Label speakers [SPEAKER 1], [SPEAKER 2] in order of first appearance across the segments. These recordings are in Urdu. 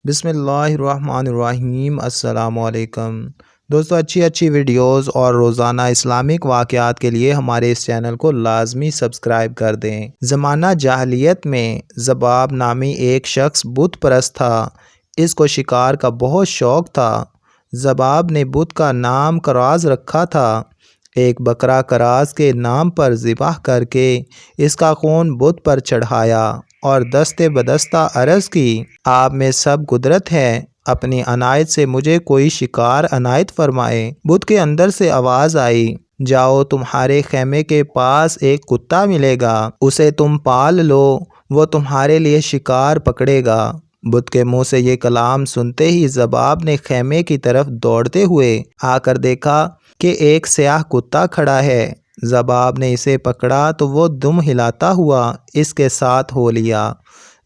[SPEAKER 1] بسم اللہ الرحمن الرحیم۔ السلام علیکم دوستو، اچھی ویڈیوز اور روزانہ اسلامک واقعات کے لیے ہمارے اس چینل کو لازمی سبسکرائب کر دیں۔ زمانہ جاہلیت میں ذباب نامی ایک شخص بت پرست تھا۔ اس کو شکار کا بہت شوق تھا۔ ذباب نے بت کا نام کراز رکھا تھا۔ ایک بکرا کراز کے نام پر ذبح کر کے اس کا خون بت پر چڑھایا اور دستے بدستہ عرض کی، آپ میں سب قدرت ہے، اپنی عنایت سے مجھے کوئی شکار عنایت فرمائے۔ بت کے اندر سے آواز آئی، جاؤ، تمہارے خیمے کے پاس ایک کتا ملے گا، اسے تم پال لو، وہ تمہارے لیے شکار پکڑے گا۔ بت کے منہ سے یہ کلام سنتے ہی ذباب نے خیمے کی طرف دوڑتے ہوئے آ کر دیکھا کہ ایک سیاہ کتا کھڑا ہے۔ ذباب نے اسے پکڑا تو وہ دم ہلاتا ہوا اس کے ساتھ ہو لیا۔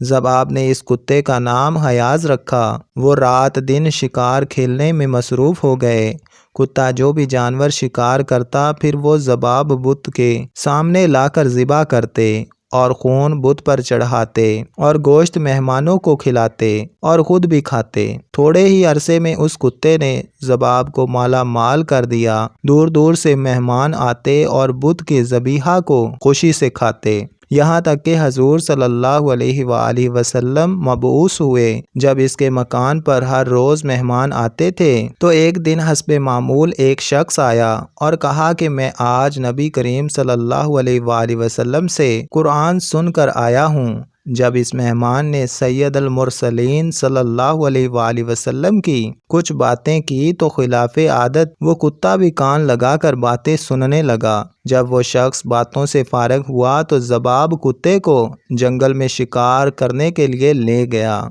[SPEAKER 1] ذباب نے اس کتے کا نام حیاض رکھا۔ وہ رات دن شکار کھیلنے میں مصروف ہو گئے۔ کتا جو بھی جانور شکار کرتا پھر وہ ذباب بت کے سامنے لا کر ذبح کرتے اور خون بت پر چڑھاتے اور گوشت مہمانوں کو کھلاتے اور خود بھی کھاتے۔ تھوڑے ہی عرصے میں اس کتے نے ذباب کو مالا مال کر دیا۔ دور دور سے مہمان آتے اور بت کے ذبیحہ کو خوشی سے کھاتے، یہاں تک کہ حضور صلی اللہ علیہ وآلہ وسلم مبعوث ہوئے۔ جب اس کے مکان پر ہر روز مہمان آتے تھے تو ایک دن حسب معمول ایک شخص آیا اور کہا کہ میں آج نبی کریم صلی اللہ علیہ وآلہ وسلم سے قرآن سن کر آیا ہوں۔ جب اس مہمان نے سید المرسلین صلی اللہ علیہ وآلہ وسلم کی کچھ باتیں کی تو خلاف عادت وہ کتا بھی کان لگا کر باتیں سننے لگا۔ جب وہ شخص باتوں سے فارغ ہوا تو ذباب کتے کو جنگل میں شکار کرنے کے لیے لے گیا۔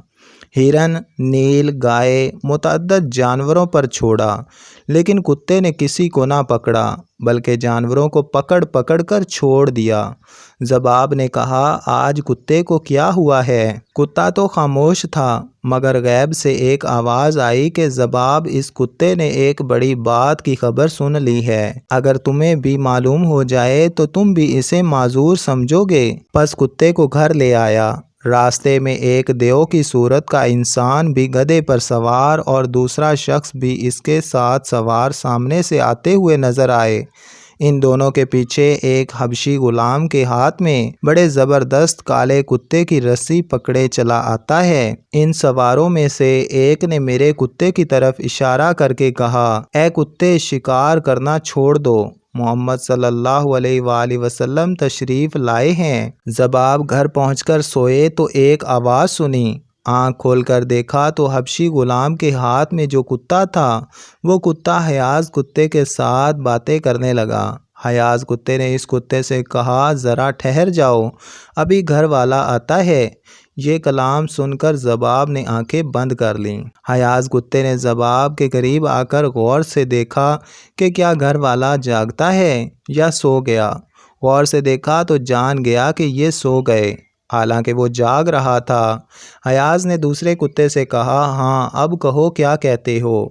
[SPEAKER 1] ہرن، نیل، گائے، متعدد جانوروں پر چھوڑا، لیکن کتے نے کسی کو نہ پکڑا بلکہ جانوروں کو پکڑ پکڑ کر چھوڑ دیا۔ ذباب نے کہا، آج کتے کو کیا ہوا ہے؟ کتا تو خاموش تھا، مگر غیب سے ایک آواز آئی کہ ذباب، اس کتے نے ایک بڑی بات کی خبر سن لی ہے۔ اگر تمہیں بھی معلوم ہو جائے تو تم بھی اسے معذور سمجھو گے۔ پس کتے کو گھر لے آیا۔ راستے میں ایک دیو کی صورت کا انسان بھی گدھے پر سوار اور دوسرا شخص بھی اس کے ساتھ سوار سامنے سے آتے ہوئے نظر آئے۔ ان دونوں کے پیچھے ایک حبشی غلام کے ہاتھ میں بڑے زبردست کالے کتے کی رسی پکڑے چلا آتا ہے۔ ان سواروں میں سے ایک نے میرے کتے کی طرف اشارہ کر کے کہا، اے کتے، شکار کرنا چھوڑ دو، محمد صلی اللہ علیہ وآلہ وسلم تشریف لائے ہیں۔ ذباب گھر پہنچ کر سوئے تو ایک آواز سنی۔ آنکھ کھول کر دیکھا تو حبشی غلام کے ہاتھ میں جو کتا تھا وہ کتا حیاض کتے کے ساتھ باتیں کرنے لگا۔ حیاض کتے نے اس کتے سے کہا، ذرا ٹھہر جاؤ، ابھی گھر والا آتا ہے۔ یہ کلام سن کر ذباب نے آنکھیں بند کر لیں۔ حیاض کتے نے ذباب کے قریب آ کر غور سے دیکھا کہ کیا گھر والا جاگتا ہے یا سو گیا۔ غور سے دیکھا تو جان گیا کہ یہ سو گئے، حالانکہ وہ جاگ رہا تھا۔ حیاض نے دوسرے کتے سے کہا، ہاں، اب کہو کیا کہتے ہو؟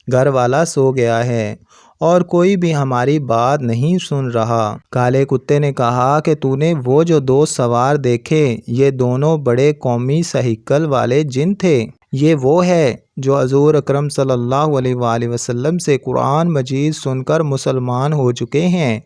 [SPEAKER 1] گھر والا سو گیا ہے اور کوئی بھی ہماری بات نہیں سن رہا۔ کالے کتے نے کہا کہ تو نے وہ جو دو سوار دیکھے، یہ دونوں بڑے قومی سہیکل والے جن تھے۔ یہ وہ ہے جو حضور اکرم صلی اللہ علیہ وآلہ وسلم سے قرآن مجید سن کر مسلمان ہو چکے ہیں،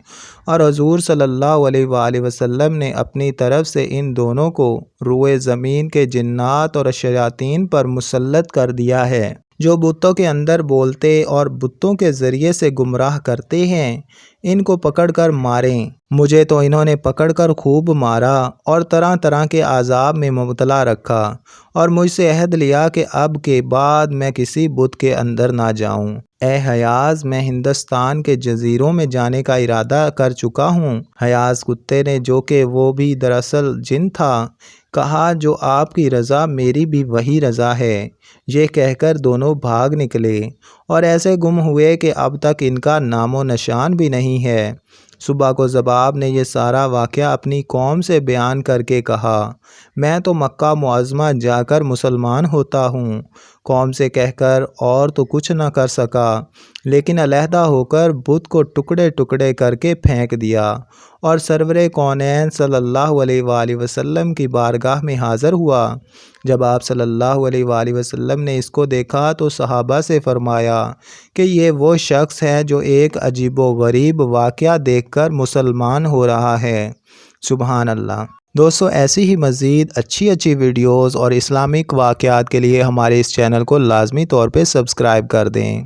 [SPEAKER 1] اور حضور صلی اللہ علیہ وآلہ وسلم نے اپنی طرف سے ان دونوں کو روئے زمین کے جنات اور شیاطین پر مسلط کر دیا ہے، جو بتوں کے اندر بولتے اور بتوں کے ذریعے سے گمراہ کرتے ہیں۔ ان کو پکڑ کر ماریں۔ مجھے تو انہوں نے پکڑ کر خوب مارا اور طرح طرح کے عذاب میں مبتلا رکھا، اور مجھ سے عہد لیا کہ اب کے بعد میں کسی بت کے اندر نہ جاؤں۔ اے حیاض، میں ہندوستان کے جزیروں میں جانے کا ارادہ کر چکا ہوں۔ حیاض کتے نے، جو کہ وہ بھی دراصل جن تھا، کہا، جو آپ کی رضا میری بھی وہی رضا ہے۔ یہ کہہ کر دونوں بھاگ نکلے اور ایسے گم ہوئے کہ اب تک ان کا نام و نشان بھی نہیں ہے۔ صبح کو ذباب نے یہ سارا واقعہ اپنی قوم سے بیان کر کے کہا، میں تو مکہ معظمہ جا کر مسلمان ہوتا ہوں۔ قوم سے کہہ کر اور تو کچھ نہ کر سکا، لیکن علیحدہ ہو کر بت کو ٹکڑے ٹکڑے کر کے پھینک دیا اور سرور کونین صلی اللہ علیہ وآلہ وسلم کی بارگاہ میں حاضر ہوا۔ جب آپ صلی اللہ علیہ وآلہ وسلم نے اس کو دیکھا تو صحابہ سے فرمایا کہ یہ وہ شخص ہے جو ایک عجیب و غریب واقعہ دیکھ کر مسلمان ہو رہا ہے۔ سبحان اللہ۔ دوستو ایسی ہی مزید اچھی ویڈیوز اور اسلامک واقعات کے لیے ہمارے اس چینل کو لازمی طور پہ سبسکرائب کر دیں۔